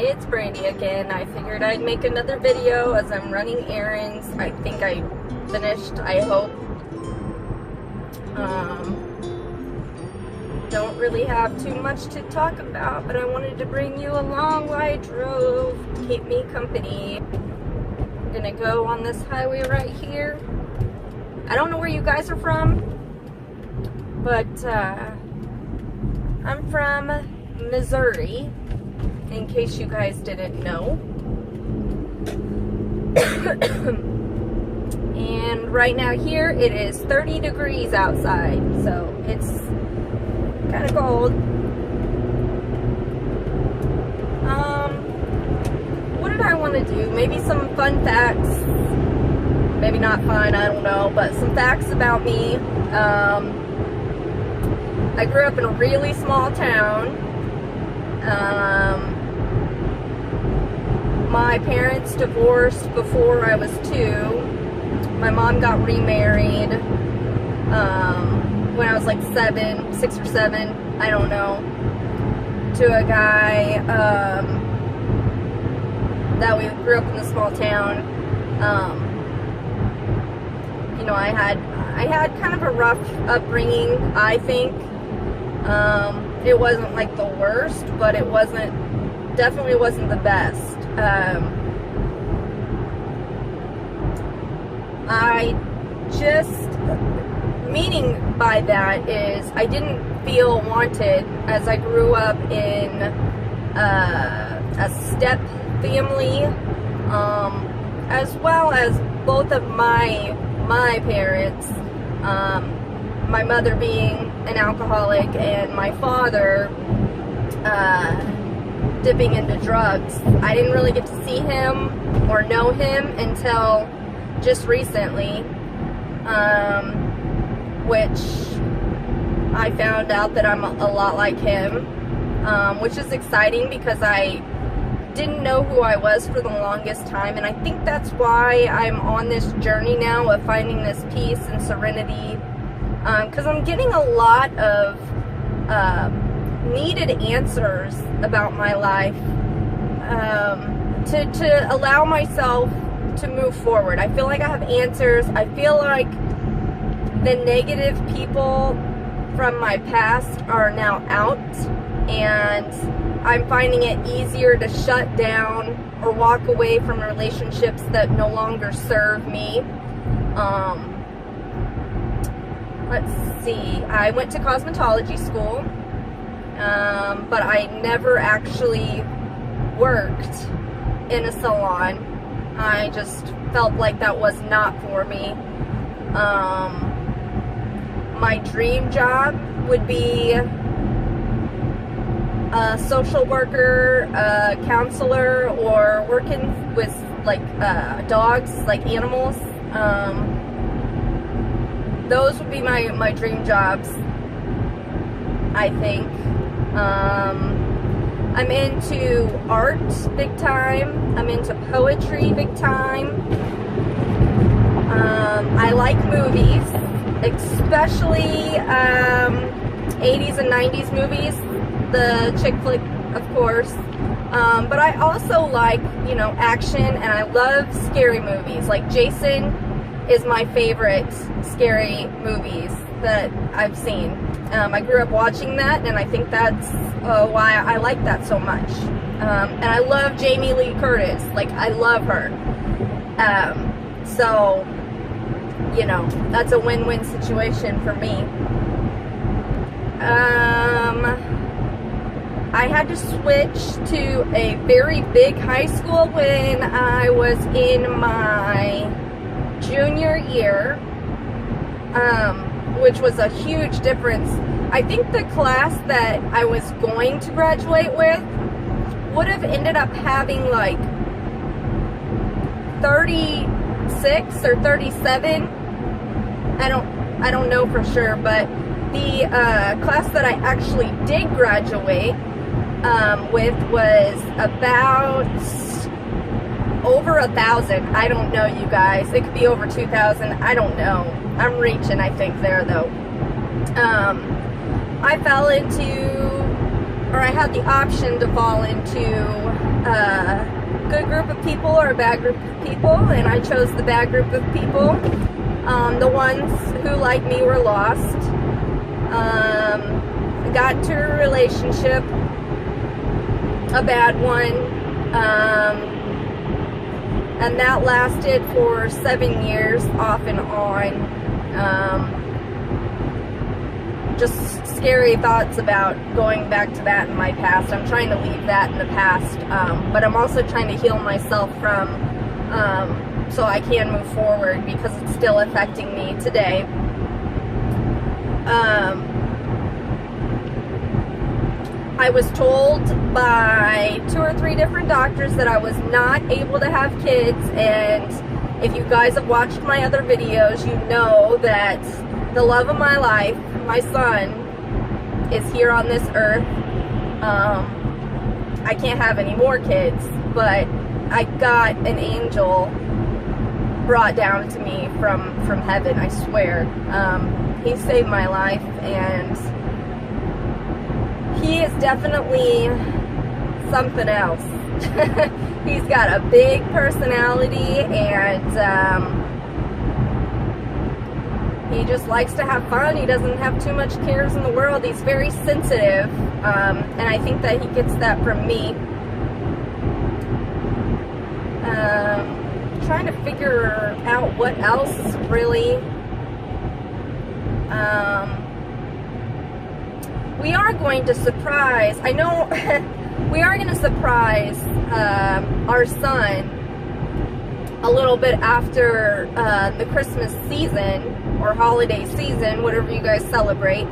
It's Brandy again. I figured I'd make another video as I'm running errands. I think I finished, I hope. Don't really have too much to talk about, but I wanted to bring you along while I drove to keep me company. I'm gonna go on this highway right here. I don't know where you guys are from, but I'm from Missouri, in case you guys didn't know. And right now here it is 30 degrees outside, so it's kind of cold. What did I want to do? Maybe some fun facts. Maybe not fun, I don't know, but some facts about me. I grew up in a really small town. My parents divorced before I was 2. My mom got remarried when I was like 6 or 7, I don't know, to a guy that we grew up in the small town. You know, I had kind of a rough upbringing, I think. It wasn't like the worst, but it definitely wasn't the best. Meaning by that is I didn't feel wanted as I grew up in a step family, as well as both of my parents, my mother being an alcoholic and my father dipping into drugs. I didn't really get to see him or know him until just recently, which I found out that I'm a lot like him, which is exciting because I didn't know who I was for the longest time, and I think that's why I'm on this journey now of finding this peace and serenity, because I'm getting a lot of needed answers about my life, to allow myself to move forward. I feel like I have answers. I feel like the negative people from my past are now out, and I'm finding it easier to shut down or walk away from relationships that no longer serve me. Let's see, I went to cosmetology school, but I never actually worked in a salon. I just felt like that was not for me. My dream job would be a social worker, a counselor, or working with like dogs, like animals. Those would be my dream jobs, I think. I'm into art big time. I'm into poetry big time. I like movies, especially 80s and 90s movies, the chick flick, of course. But I also like, you know, action, and I love scary movies. Like Jason is my favorite scary movies that I've seen. I grew up watching that, and I think that's why I like that so much. And I love Jamie Lee Curtis. Like, I love her. So, you know, that's a win-win situation for me. I had to switch to a very big high school when I was in my junior year, which was a huge difference. I think the class that I was going to graduate with would have ended up having like 36 or 37. I don't know for sure, but the class that I actually did graduate with was about over 1,000. I don't know, you guys. It could be over 2,000. I don't know. I'm reaching, I think, there though. I fell into, or I had the option to fall into a good group of people or a bad group of people, and I chose the bad group of people. The ones who, like me, were lost. Got into a relationship, a bad one, and that lasted for 7 years, off and on. Just scary thoughts about going back to that in my past. I'm trying to leave that in the past, but I'm also trying to heal myself from, so I can move forward, because it's still affecting me today. I was told by 2 or 3 different doctors that I was not able to have kids, and if you guys have watched my other videos, you know that the love of my life, my son, is here on this earth. I can't have any more kids, but I got an angel brought down to me from heaven, I swear. He saved my life, and he is definitely something else. He's got a big personality, and he just likes to have fun. He doesn't have too much cares in the world. He's very sensitive, and I think that he gets that from me. Trying to figure out what else really. We are going to surprise, I know, we are going to surprise our son a little bit after the Christmas season, or holiday season, whatever you guys celebrate,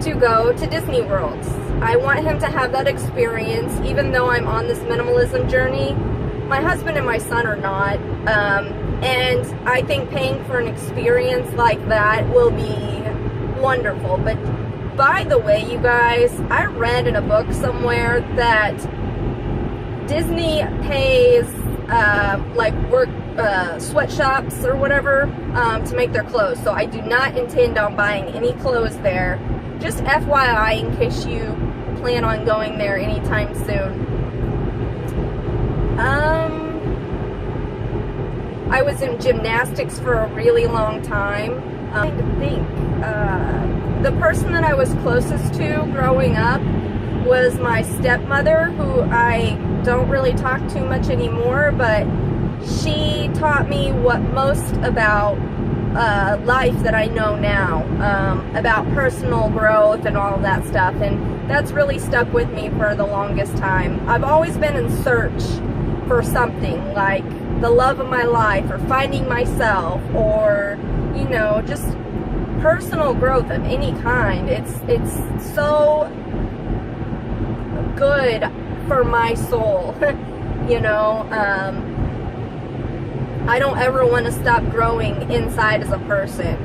to go to Disney World. I want him to have that experience, even though I'm on this minimalism journey. My husband and my son are not, and I think paying for an experience like that will be wonderful. But by the way, you guys, I read in a book somewhere that Disney pays like work sweatshops or whatever to make their clothes. So I do not intend on buying any clothes there. Just FYI, in case you plan on going there anytime soon. I was in gymnastics for a really long time. I think the person that I was closest to growing up was my stepmother, who I don't really talk too much anymore, but she taught me what most about life that I know now, about personal growth and all of that stuff, and that's really stuck with me for the longest time. I've always been in search for something, like the love of my life, or finding myself, or, you know, just personal growth of any kind. It's so good for my soul. You know, I don't ever want to stop growing inside as a person.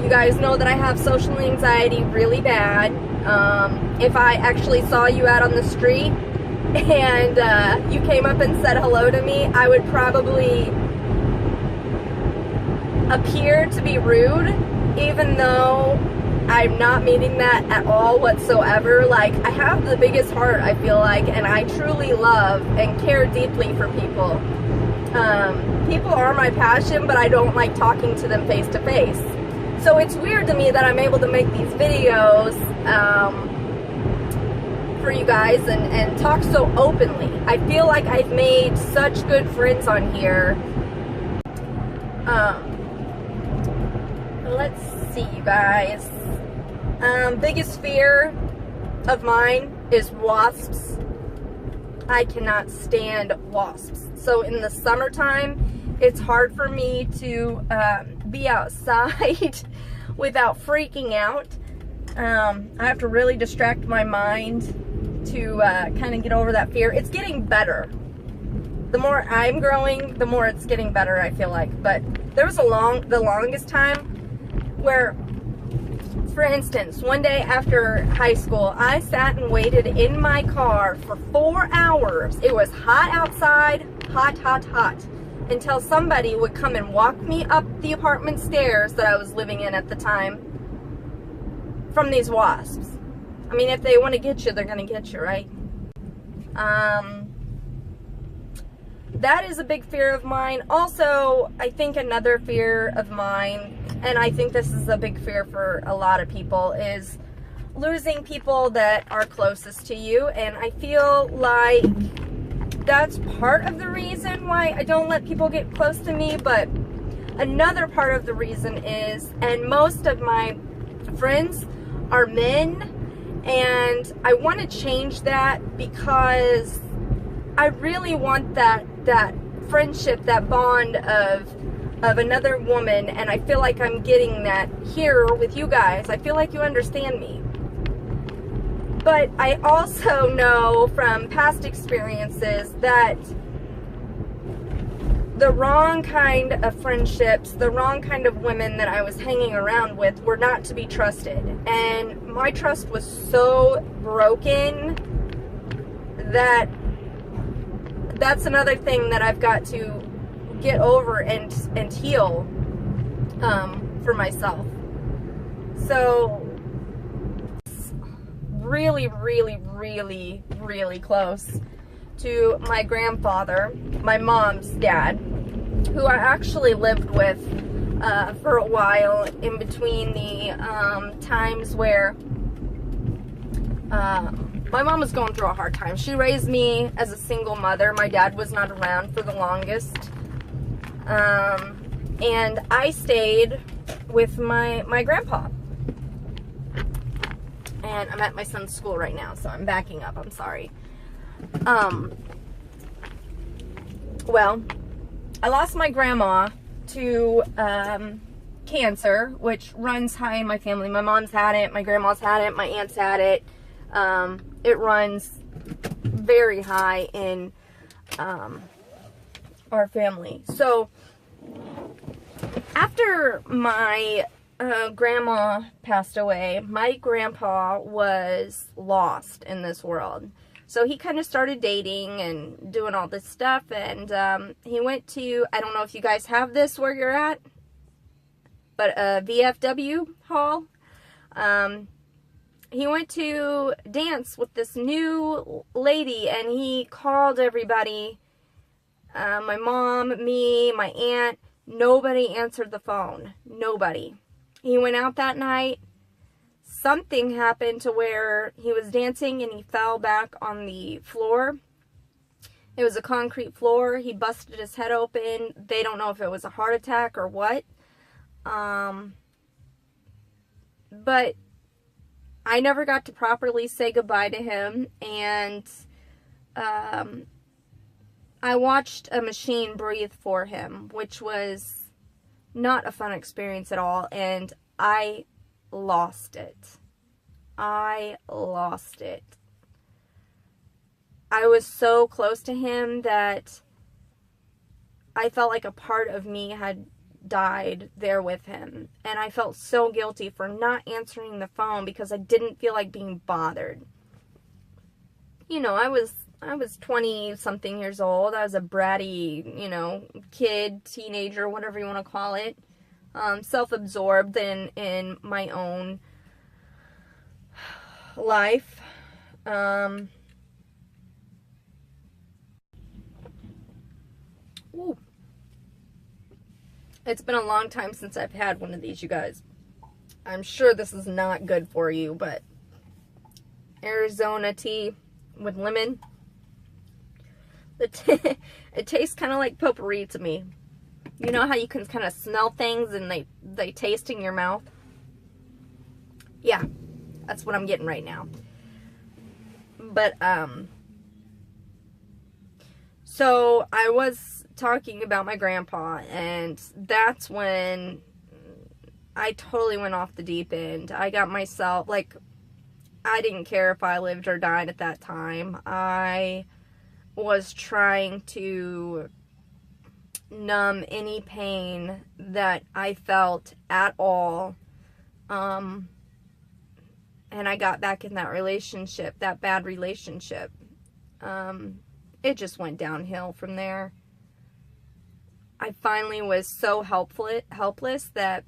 You guys know that I have social anxiety really bad. If I actually saw you out on the street and you came up and said hello to me, I would probably appear to be rude, even though I'm not meaning that at all whatsoever. Like, I have the biggest heart, I feel like, and I truly love and care deeply for people. People are my passion, but I don't like talking to them face to face. So it's weird to me that I'm able to make these videos for you guys and talk so openly. I feel like I've made such good friends on here. Let's see, you guys. Biggest fear of mine is wasps. I cannot stand wasps. So in the summertime, it's hard for me to be outside without freaking out. I have to really distract my mind to kind of get over that fear. It's getting better. The more I'm growing, the more it's getting better, I feel like. But there was the longest time where, for instance, one day after high school, I sat and waited in my car for 4 hours. It was hot outside, hot, hot, hot, until somebody would come and walk me up the apartment stairs that I was living in at the time from these wasps. I mean, if they want to get you, they're going to get you, right? That is a big fear of mine. Also, I think another fear of mine, and I think this is a big fear for a lot of people, is losing people that are closest to you. And I feel like that's part of the reason why I don't let people get close to me. But another part of the reason is, and most of my friends are men, and I want to change that because I really want that friendship, that bond of another woman, and I feel like I'm getting that here with you guys. I feel like you understand me. But I also know from past experiences that the wrong kind of friendships, the wrong kind of women that I was hanging around with were not to be trusted. And my trust was so broken that that's another thing that I've got to get over and heal for myself. So really, really, really, really close to my grandfather, my mom's dad, who I actually lived with for a while in between the times where my mom was going through a hard time. She raised me as a single mother. My dad was not around for the longest. And I stayed with my grandpa. And I'm at my son's school right now, so I'm backing up. I'm sorry. Well, I lost my grandma to cancer, which runs high in my family. My mom's had it, my grandma's had it, my aunt's had it. It runs very high in our family. So after my grandma passed away, my grandpa was lost in this world. So he kind of started dating and doing all this stuff, and he went to, I don't know if you guys have this where you're at, but a VFW hall. He went to dance with this new lady, and he called everybody, my mom, me, my aunt. Nobody answered the phone. Nobody. He went out that night. Something happened to where he was dancing and he fell back on the floor. It was a concrete floor. He busted his head open. They don't know if it was a heart attack or what. But I never got to properly say goodbye to him. And I watched a machine breathe for him, which was not a fun experience at all. And I lost it. I lost it. I was so close to him that I felt like a part of me had died there with him. And I felt so guilty for not answering the phone because I didn't feel like being bothered. You know, I was 20-something years old. I was a bratty, you know, kid, teenager, whatever you want to call it. Self-absorbed in my own life. Ooh. It's been a long time since I've had one of these, you guys. I'm sure this is not good for you, but Arizona tea with lemon. It tastes kind of like potpourri to me. You know how you can kind of smell things and they taste in your mouth? Yeah, that's what I'm getting right now. But, so I was talking about my grandpa, and that's when I totally went off the deep end. I got myself, like, I didn't care if I lived or died at that time. I was trying to numb any pain that I felt at all. And I got back in that relationship, that bad relationship. It just went downhill from there. I finally was so helpless that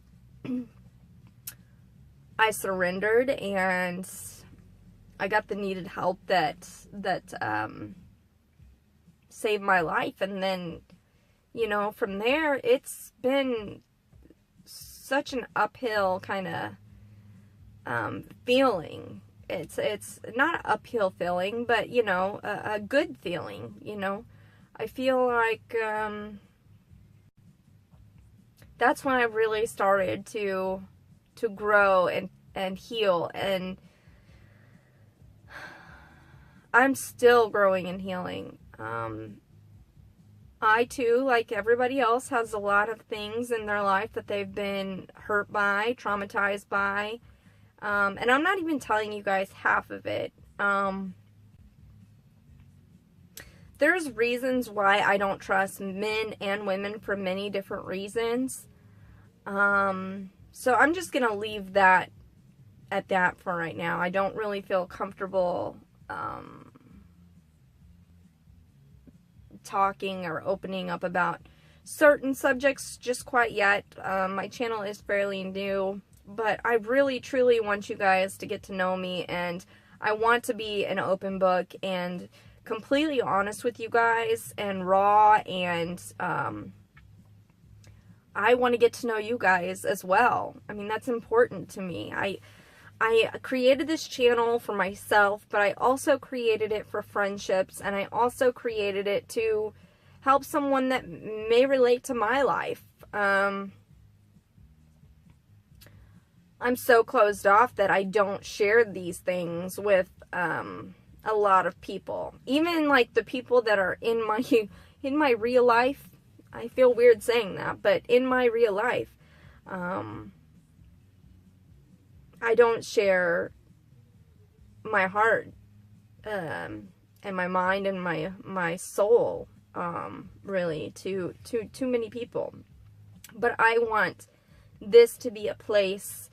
I surrendered, and I got the needed help that saved my life. And then, you know, from there, it's been such an uphill kind of feeling. It's not an uphill feeling, but, you know, a good feeling, you know. I feel like that's when I really started to grow and heal, and I'm still growing and healing. I too, like everybody else, has a lot of things in their life that they've been hurt by, traumatized by, and I'm not even telling you guys half of it. There's reasons why I don't trust men and women for many different reasons. So I'm just going to leave that at that for right now. I don't really feel comfortable talking or opening up about certain subjects just quite yet. My channel is fairly new, but I really truly want you guys to get to know me, and I want to be an open book and completely honest with you guys and raw, and I want to get to know you guys as well. I mean, that's important to me. I created this channel for myself, but I also created it for friendships, and I also created it to help someone that may relate to my life. I'm so closed off that I don't share these things with a lot of people. Even like the people that are in my real life. I feel weird saying that, but in my real life, I don't share my heart and my mind and my soul really to too many people. But I want this to be a place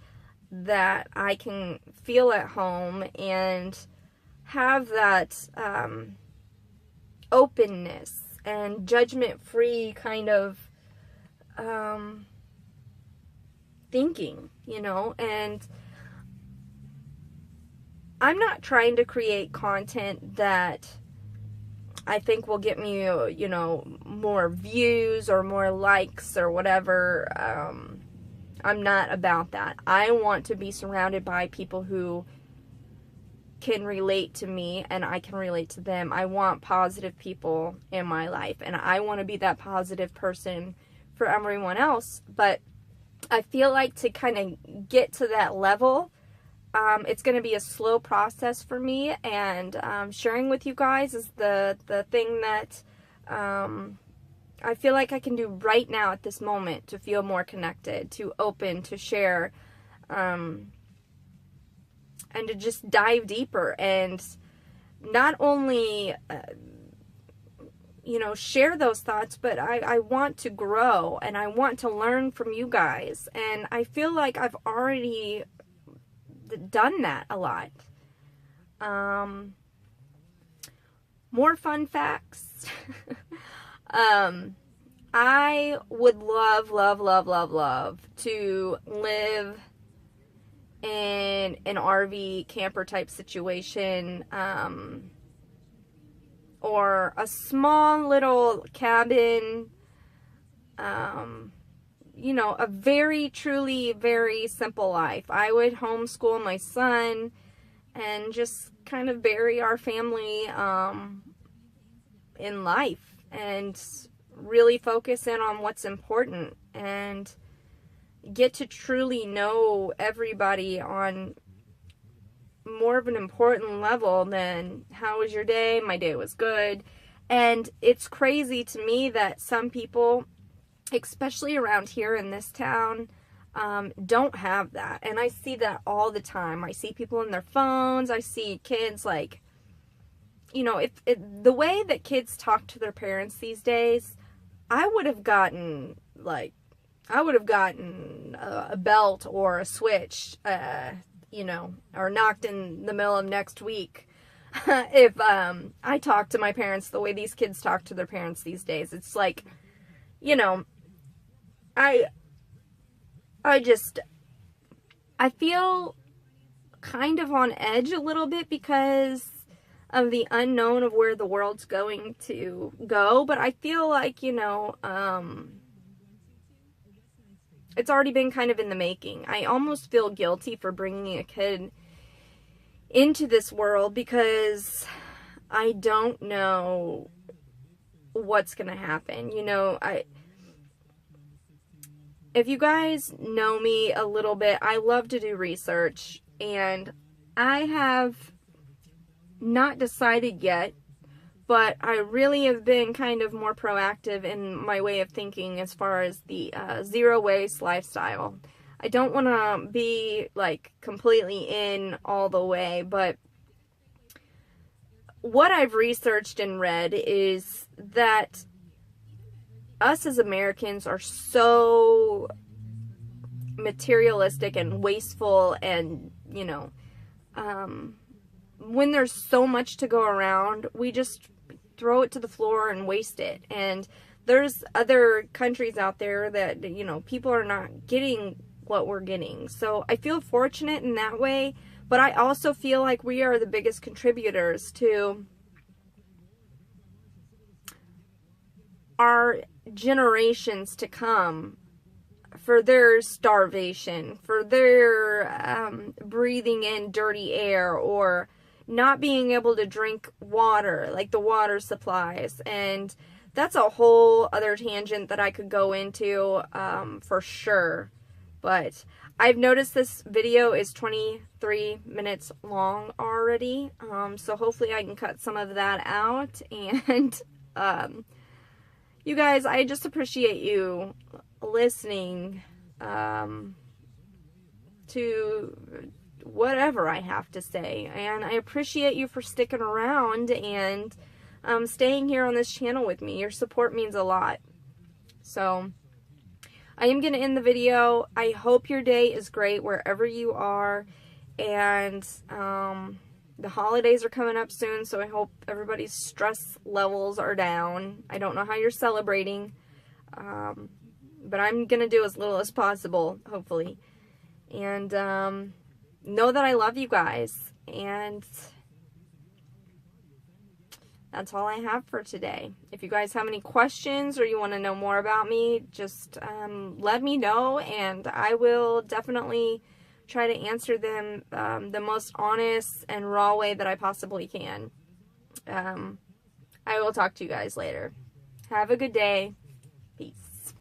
that I can feel at home and have that openness and judgment-free kind of thinking, you know. And I'm not trying to create content that I think will get me, you know, more views or more likes or whatever. I'm not about that. I want to be surrounded by people who can relate to me and I can relate to them. I want positive people in my life, and I want to be that positive person for everyone else. But I feel like to kind of get to that level, it's going to be a slow process for me, and sharing with you guys is the thing that I feel like I can do right now at this moment to feel more connected, to open, to share, and to just dive deeper and not only, you know, share those thoughts, but I want to grow and I want to learn from you guys. And I feel like I've already done that a lot. More fun facts. I would love to live in an RV camper type situation, or a small little cabin, you know, a very, truly, very simple life. I would homeschool my son and just kind of bury our family in life and really focus in on what's important and get to truly know everybody on more of an important level than how was your day? My day was good. And it's crazy to me that some people, especially around here in this town, don't have that. And I see that all the time. I see people on their phones. I see kids, like, you know, the way that kids talk to their parents these days, I would have gotten a belt or a switch, you know, or knocked in the middle of next week if I talked to my parents the way these kids talk to their parents these days. It's like, you know, I feel kind of on edge a little bit because of the unknown of where the world's going to go. But I feel like, you know, it's already been kind of in the making. I almost feel guilty for bringing a kid into this world because I don't know what's going to happen. You know, if you guys know me a little bit, I love to do research, and I have not decided yet, but I really have been kind of more proactive in my way of thinking as far as the zero waste lifestyle. I don't want to be like completely in all the way, but what I've researched and read is that us as Americans are so materialistic and wasteful, and, you know, when there's so much to go around, we just throw it to the floor and waste it. And there's other countries out there that, you know, people are not getting what we're getting. So I feel fortunate in that way, but I also feel like we are the biggest contributors to our generations to come, for their starvation, for their breathing in dirty air, or not being able to drink water, like the water supplies. And that's a whole other tangent that I could go into for sure. But I've noticed this video is 23 minutes long already, so hopefully I can cut some of that out. And you guys, I just appreciate you listening to whatever I have to say, and I appreciate you for sticking around and staying here on this channel with me. Your support means a lot. So I am going to end the video. I hope your day is great wherever you are, and the holidays are coming up soon, so I hope everybody's stress levels are down. I don't know how you're celebrating, but I'm going to do as little as possible, hopefully. And know that I love you guys, and that's all I have for today. If you guys have any questions or you want to know more about me, just let me know, and I will definitely try to answer them the most honest and raw way that I possibly can. I will talk to you guys later. Have a good day.